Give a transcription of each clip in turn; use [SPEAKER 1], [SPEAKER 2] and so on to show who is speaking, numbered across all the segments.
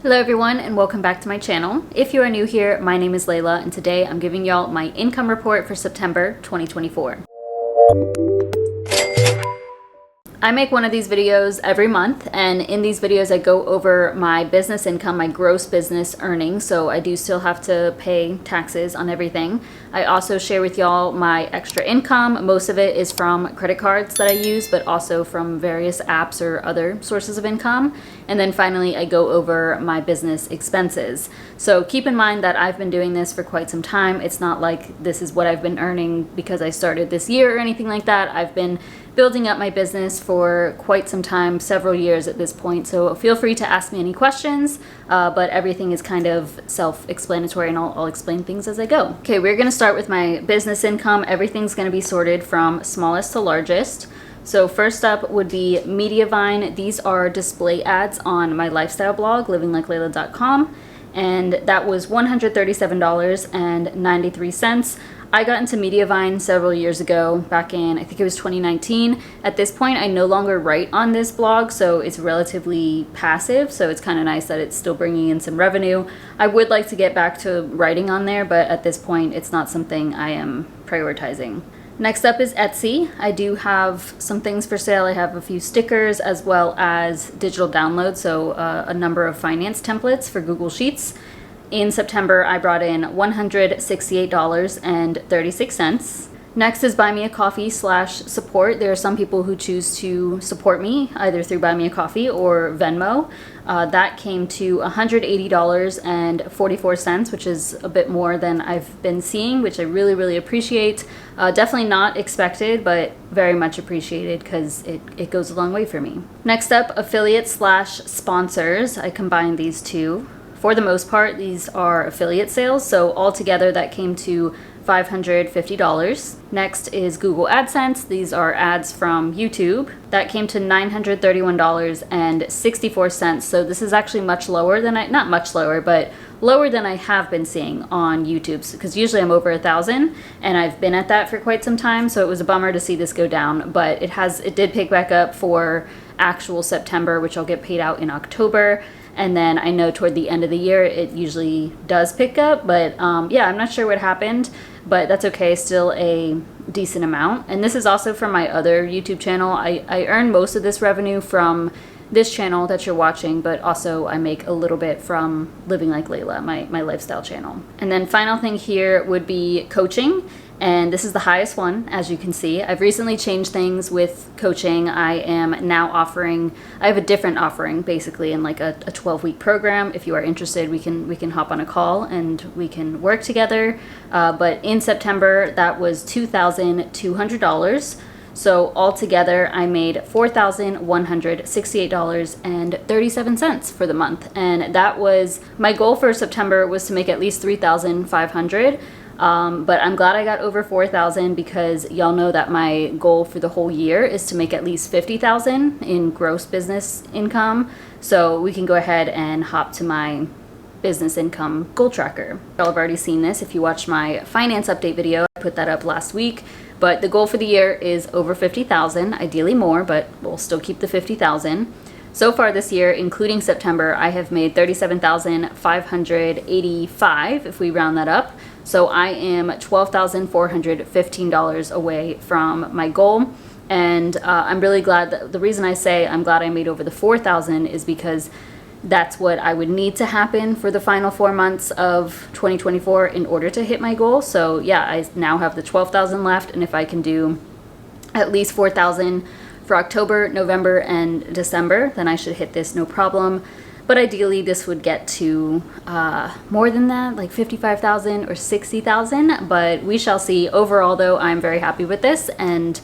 [SPEAKER 1] Hello everyone and welcome back to my channel. If you are new here, my name is Layla and today I'm giving y'all my income report for September 2024. I make one of these videos every month, and in these videos I go over my business income, my gross business earnings, so I do still have to pay taxes on everything. I also share with y'all my extra income. Most of it is from credit cards that I use, but also from various apps or other sources of income. And then finally I go over my business expenses. So keep in mind that I've been doing this for quite some time. It's not like this is what I've been earning because I started this year or anything like that. I've been building up my business for quite some time, several years at this point, so feel free to ask me any questions, but everything is kind of self-explanatory and I'll explain things as I go. Okay, we're going to start with my business income. Everything's going to be sorted from smallest to largest. So first up would be Mediavine. These are display ads on my lifestyle blog, livinglikelyla.com, and that was $137.93. I got into Mediavine several years ago, back in, I think it was 2019. At this point, I no longer write on this blog, so it's relatively passive, so it's kind of nice that it's still bringing in some revenue. I would like to get back to writing on there, but at this point, it's not something I am prioritizing. Next up is Etsy. I do have some things for sale. I have a few stickers as well as digital downloads, so a number of finance templates for Google Sheets. In September, I brought in $168.36. Next is Buy Me a Coffee /support. There are some people who choose to support me either through Buy Me a Coffee or Venmo. That came to $180.44, which is a bit more than I've been seeing, which I really appreciate. Definitely not expected, but very much appreciated because it goes a long way for me. Next up, affiliate /sponsors. I combined these two. For the most part, these are affiliate sales, so altogether that came to $550. Next is Google AdSense. These are ads from YouTube. That came to $931.64. So this is actually much lower than not much lower, but lower than I have been seeing on YouTube, because usually I'm over 1,000 and I've been at that for quite some time. So it was a bummer to see this go down, but it did pick back up for actual September, which I'll get paid out in October. And then I know toward the end of the year, it usually does pick up. But yeah, I'm not sure what happened, but that's okay. Still a decent amount. And this is also from my other YouTube channel. I earn most of this revenue from this channel that you're watching, but also I make a little bit from Living Like Layla, my lifestyle channel. And then final thing here would be coaching. And this is the highest one, as you can see. I've recently changed things with coaching. I am now offering, I have a different offering basically in like a 12-week program. If you are interested, we can hop on a call and we can work together. But in September, that was $2,200. So altogether, I made $4,168.37 for the month. And that was, my goal for September was to make at least $3,500. But I'm glad I got over 4,000 because y'all know that my goal for the whole year is to make at least 50,000 in gross business income. So we can go ahead and hop to my business income goal tracker. Y'all have already seen this if you watched my finance update video. I put that up last week. But the goal for the year is over 50,000, ideally more, but we'll still keep the 50,000. So far this year, including September, I have made $37,585 if we round that up. So I am $12,415 away from my goal. And I'm really glad that the reason I say I'm glad I made over the 4,000 is because that's what I would need to happen for the final 4 months of 2024 in order to hit my goal. So yeah, I now have the 12,000 left, and if I can do at least 4,000 for October, November, and December, then I should hit this no problem. But ideally, this would get to more than that, like 55,000 or 60,000. But we shall see. Overall, though, I'm very happy with this and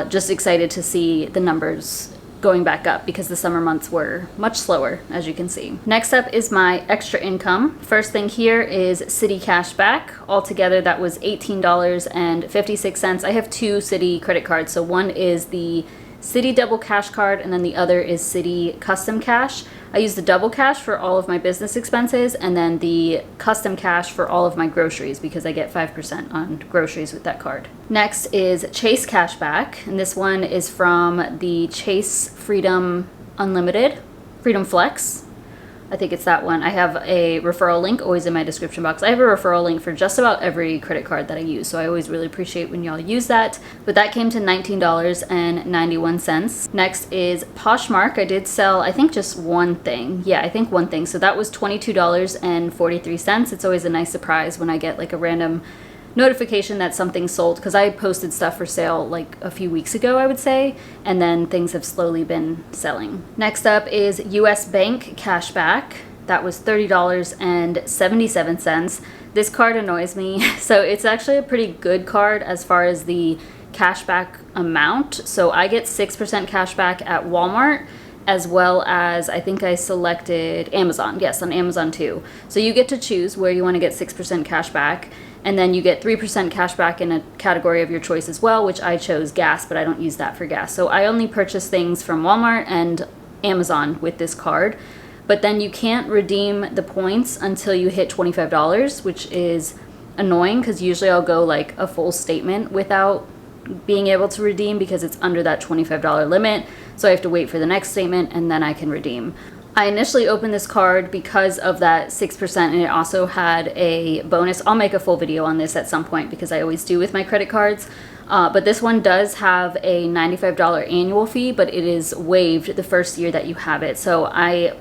[SPEAKER 1] just excited to see the numbers going back up because the summer months were much slower, as you can see. Next up is my extra income. First thing here is Citi Cashback. Altogether, that was $18.56. I have two Citi credit cards. So one is the Citi Double Cash Card, and then the other is Citi Custom Cash. I use the Double Cash for all of my business expenses, and then the Custom Cash for all of my groceries because I get 5% on groceries with that card. Next is Chase Cashback, and this one is from the Chase Freedom Unlimited, Freedom Flex. I think it's that one. I have a referral link always in my description box. I have a referral link for just about every credit card that I use, so I always really appreciate when y'all use that. But that came to $19.91. Next is Poshmark. I did sell, I think, just one thing. Yeah, I think one thing. So that was $22.43. It's always a nice surprise when I get like a random notification that something sold, because I posted stuff for sale like a few weeks ago, I would say, and then things have slowly been selling. Next up is US Bank cashback. That was $30.77. This card annoys me. So it's actually a pretty good card as far as the cashback amount. So I get 6% cashback at Walmart, as well as I think I selected Amazon. Yes, on Amazon too. So you get to choose where you want to get 6% cash back, and then you get 3% cash back in a category of your choice as well, which I chose gas, but I don't use that for gas. So I only purchase things from Walmart and Amazon with this card. But then you can't redeem the points until you hit $25, which is annoying because usually I'll go like a full statement without being able to redeem because it's under that $25 limit. So I have to wait for the next statement and then I can redeem. I initially opened this card because of that 6%, and it also had a bonus. I'll make a full video on this at some point because I always do with my credit cards. But this one does have a $95 annual fee, but it is waived the first year that you have it. So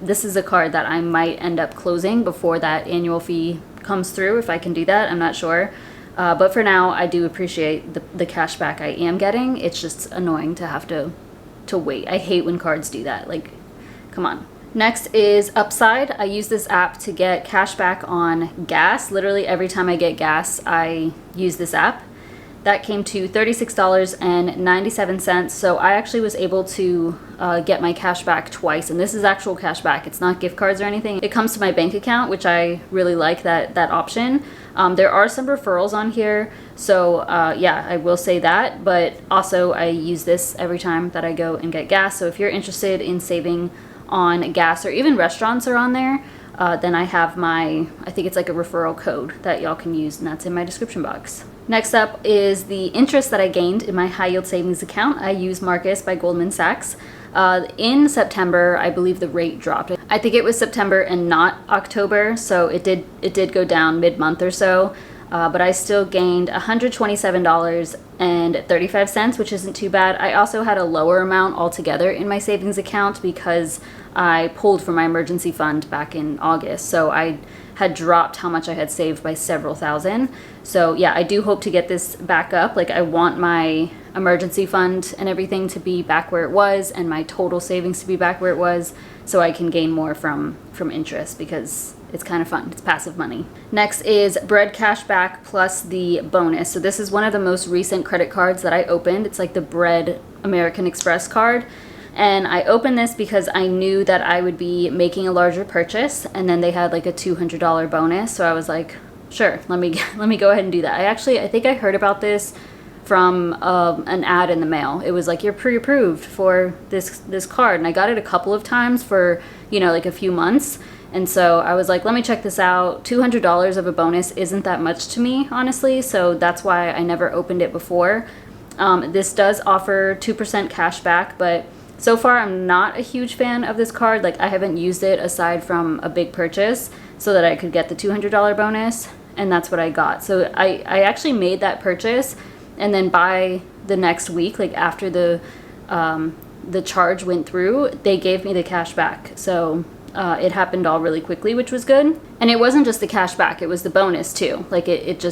[SPEAKER 1] this is a card that I might end up closing before that annual fee comes through, if I can do that. I'm not sure. But for now, I do appreciate the cash back I am getting. It's just annoying to have to wait. I hate when cards do that. Like, come on. Next is Upside. I use this app to get cash back on gas. Literally every time I get gas, I use this app. That came to $36.97. So I actually was able to get my cash back twice. And this is actual cash back. It's not gift cards or anything. It comes to my bank account, which I really like that option. There are some referrals on here. So yeah, I will say that. But also I use this every time that I go and get gas. So if you're interested in saving on gas, or even restaurants are on there, then I have I think it's like a referral code that y'all can use, and that's in my description box. Next up is the interest that I gained in my high yield savings account. I use Marcus by Goldman Sachs. In September, I believe the rate dropped. I think it was September and not October, so it did go down mid-month or so. But I still gained $127.35, which isn't too bad. I also had a lower amount altogether in my savings account because I pulled from my emergency fund back in August. So I had dropped how much I had saved by several thousand. So yeah, I do hope to get this back up. Like, I want my emergency fund and everything to be back where it was, and my total savings to be back where it was, so I can gain more from interest, because it's kind of fun. It's passive money. Next is Bread Cashback plus the bonus. So this is one of the most recent credit cards that I opened. It's like the Bread American Express card. And I opened this because I knew that I would be making a larger purchase, and then they had like a $200 bonus. So I was like, sure, let me go ahead and do that. I think I heard about this from an ad in the mail. It was like, you're pre-approved for this card, and I got it a couple of times for, like a few months. And so I was like, let me check this out. $200 of a bonus isn't that much to me, honestly, so that's why I never opened it before. This does offer 2% cash back, but so far I'm not a huge fan of this card. Like, I haven't used it aside from a big purchase so that I could get the $200 bonus, and that's what I got. So I actually made that purchase, and then by the next week, like after the charge went through, they gave me the cash back. So it happened all really quickly, which was good. And it wasn't just the cash back, it was the bonus too. Like, it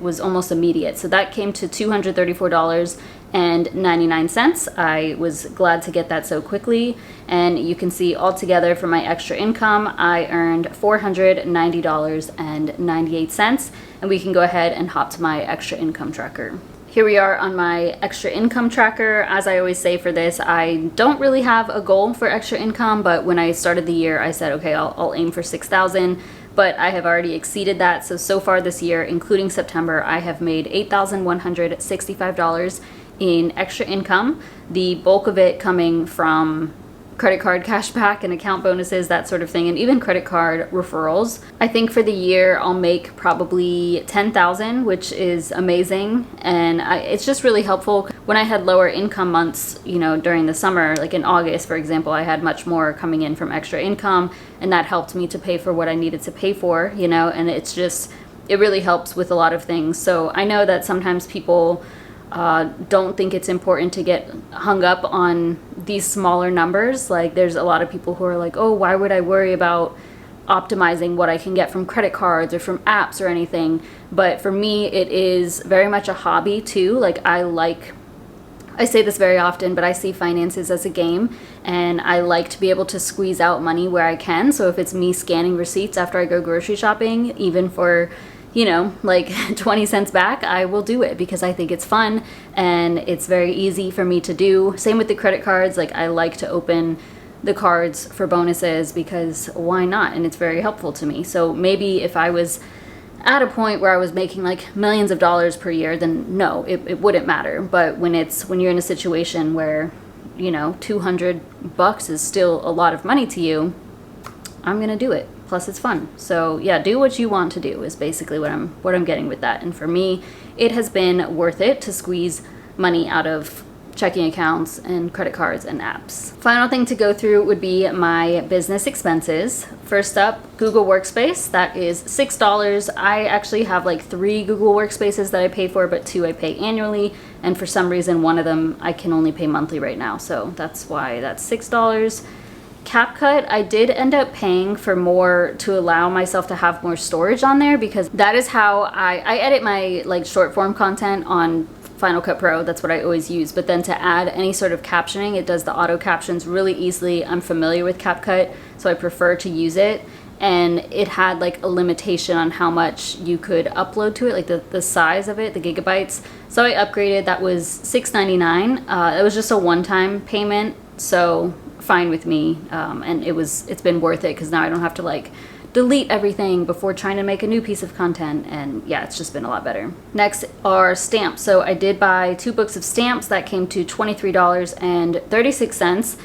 [SPEAKER 1] was almost immediate. So that came to $234.99. I was glad to get that so quickly. And you can see altogether for my extra income, I earned $490.98. And we can go ahead and hop to my extra income tracker. Here we are on my extra income tracker. As I always say for this, I don't really have a goal for extra income, but when I started the year, I said, okay, I'll aim for 6,000, but I have already exceeded that. So far this year, including September, I have made $8,165 in extra income, the bulk of it coming from credit card cash back and account bonuses, that sort of thing, and even credit card referrals. I think for the year I'll make probably 10,000, which is amazing, and it's just really helpful. When I had lower income months, you know, during the summer, like in August, for example, I had much more coming in from extra income, and that helped me to pay for what I needed to pay for, you know, and it really helps with a lot of things. So I know that sometimes people don't think it's important to get hung up on these smaller numbers. Like there's a lot of people who are like, oh, why would I worry about optimizing what I can get from credit cards or from apps or anything? But for me, it is very much a hobby too. Like I say this very often, but I see finances as a game, and I like to be able to squeeze out money where I can. So if it's me scanning receipts after I go grocery shopping, even for, you know, like 20 cents back, I will do it because I think it's fun and it's very easy for me to do. Same with the credit cards. Like I like to open the cards for bonuses because why not? And it's very helpful to me. So maybe if I was at a point where I was making like millions of dollars per year, then no, it wouldn't matter. But when you're in a situation where, you know, $200 is still a lot of money to you, I'm gonna do it. Plus it's fun. So yeah, do what you want to do is basically what I'm getting with that. And for me, it has been worth it to squeeze money out of checking accounts and credit cards and apps. Final thing to go through would be my business expenses. First up, Google Workspace. That is $6. I actually have like 3 Google Workspaces that I pay for, but 2 I pay annually. And for some reason, one of them I can only pay monthly right now. So that's why that's $6. CapCut, I did end up paying for more to allow myself to have more storage on there, because that is how I edit my like short form content on Final Cut Pro. That's what I always use. But then to add any sort of captioning, it does the auto captions really easily. I'm familiar with CapCut, so I prefer to use it. And it had like a limitation on how much you could upload to it, like the size of it, the gigabytes. So I upgraded. That was $6.99. It was just a one-time payment, so fine with me. And it's been worth it because now I don't have to like delete everything before trying to make a new piece of content, and yeah, it's just been a lot better. Next are stamps. So I did buy 2 books of stamps that came to $23.36.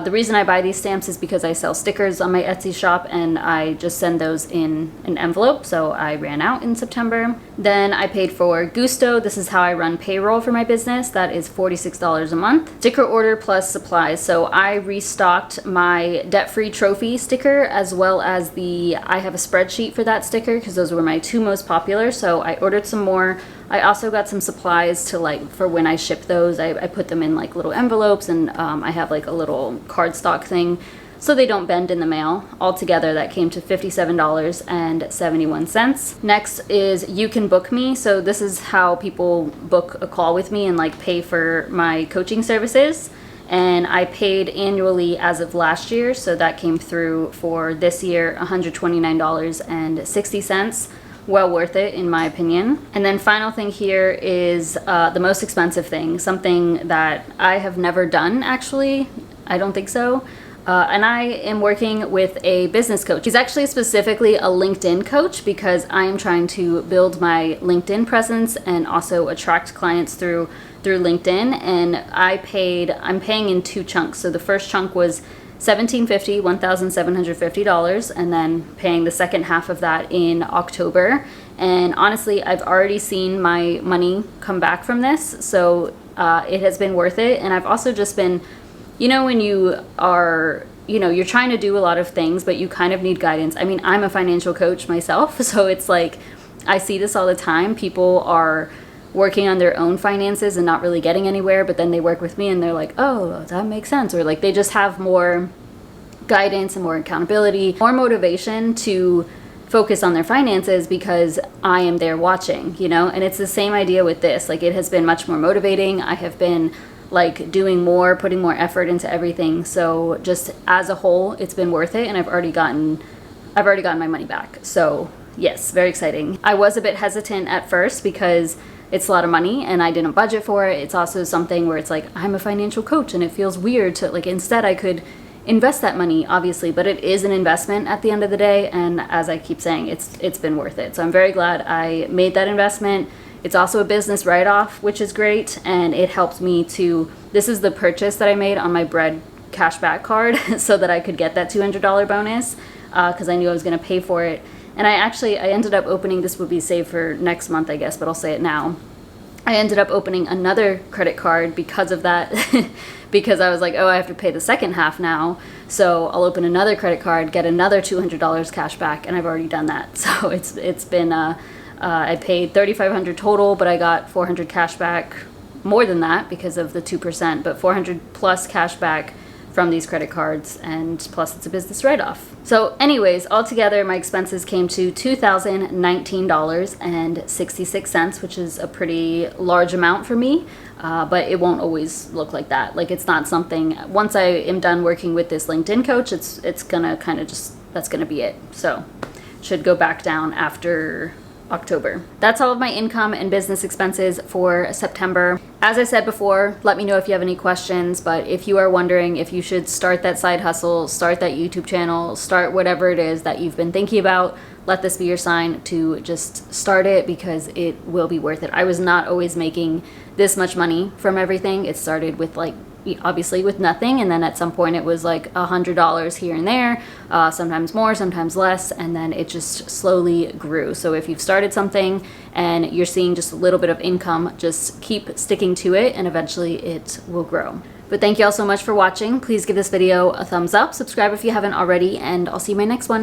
[SPEAKER 1] The reason I buy these stamps is because I sell stickers on my Etsy shop, and I just send those in an envelope, so I ran out in September. Then I paid for Gusto. This is how I run payroll for my business. That is $46 a month. Sticker order plus supplies. So I restocked my debt-free trophy sticker, as well as I have a spreadsheet for that sticker because those were my 2 most popular, so I ordered some more. I also got some supplies to like for when I ship those. I put them in like little envelopes, and I have like a little cardstock thing so they don't bend in the mail. Altogether that came to $57.71. Next is You Can Book Me. So this is how people book a call with me and like pay for my coaching services. And I paid annually as of last year, so that came through for this year, $129.60. Well worth it in my opinion. And then final thing here is the most expensive thing, something that I have never done actually. I don't think so. And I am working with a business coach. He's actually specifically a LinkedIn coach because I am trying to build my LinkedIn presence and also attract clients through LinkedIn. And I'm paying in 2 chunks. So the first chunk was $1,750, and then paying the second half of that in October. And honestly, I've already seen my money come back from this, so it has been worth it. And I've also just been, you know, when you are, you know, you're trying to do a lot of things, but you kind of need guidance. I mean, I'm a financial coach myself, so it's like, I see this all the time. People are working on their own finances and not really getting anywhere, but then they work with me and they're like, oh, that makes sense. Or like they just have more guidance and more accountability, more motivation to focus on their finances because I am there watching, you know? And it's the same idea with this. Like it has been much more motivating. I have been like doing more, putting more effort into everything. So just as a whole, it's been worth it. And I've already gotten my money back. So yes, very exciting. I was a bit hesitant at first because it's a lot of money and I didn't budget for it. It's also something where it's like, I'm a financial coach and it feels weird to like, instead I could invest that money obviously, but it is an investment at the end of the day. And as I keep saying, it's been worth it. So I'm very glad I made that investment. It's also a business write-off, which is great. And it helped me to, this is the purchase that I made on my bread cashback card so that I could get that $200 bonus, because I knew I was going to pay for it. And I ended up opening, this would be saved for next month, I guess, but I'll say it now. I ended up opening another credit card because of that, because I was like, oh, I have to pay the second half now. So I'll open another credit card, get another $200 cash back, and I've already done that. So it's been, I paid $3,500 total, but I got $400 cash back, more than that because of the 2%, but $400 plus cash back from these credit cards, and plus it's a business write-off. So anyways, altogether my expenses came to $2,019.66, which is a pretty large amount for me, but it won't always look like that. Like, it's not something, once I am done working with this LinkedIn coach, it's gonna kind of just, that's gonna be it. So should go back down after October. That's all of my income and business expenses for September. As I said before, let me know if you have any questions, but if you are wondering if you should start that side hustle, start that YouTube channel, start whatever it is that you've been thinking about, let this be your sign to just start it, because it will be worth it. I was not always making this much money from everything. It started with, like, obviously with nothing, and then at some point it was like $100 here and there, sometimes more, sometimes less, and then it just slowly grew. So if you've started something and you're seeing just a little bit of income, just keep sticking to it, and eventually it will grow. But thank you all so much for watching. Please give this video a thumbs up, subscribe if you haven't already, and I'll see you in my next one.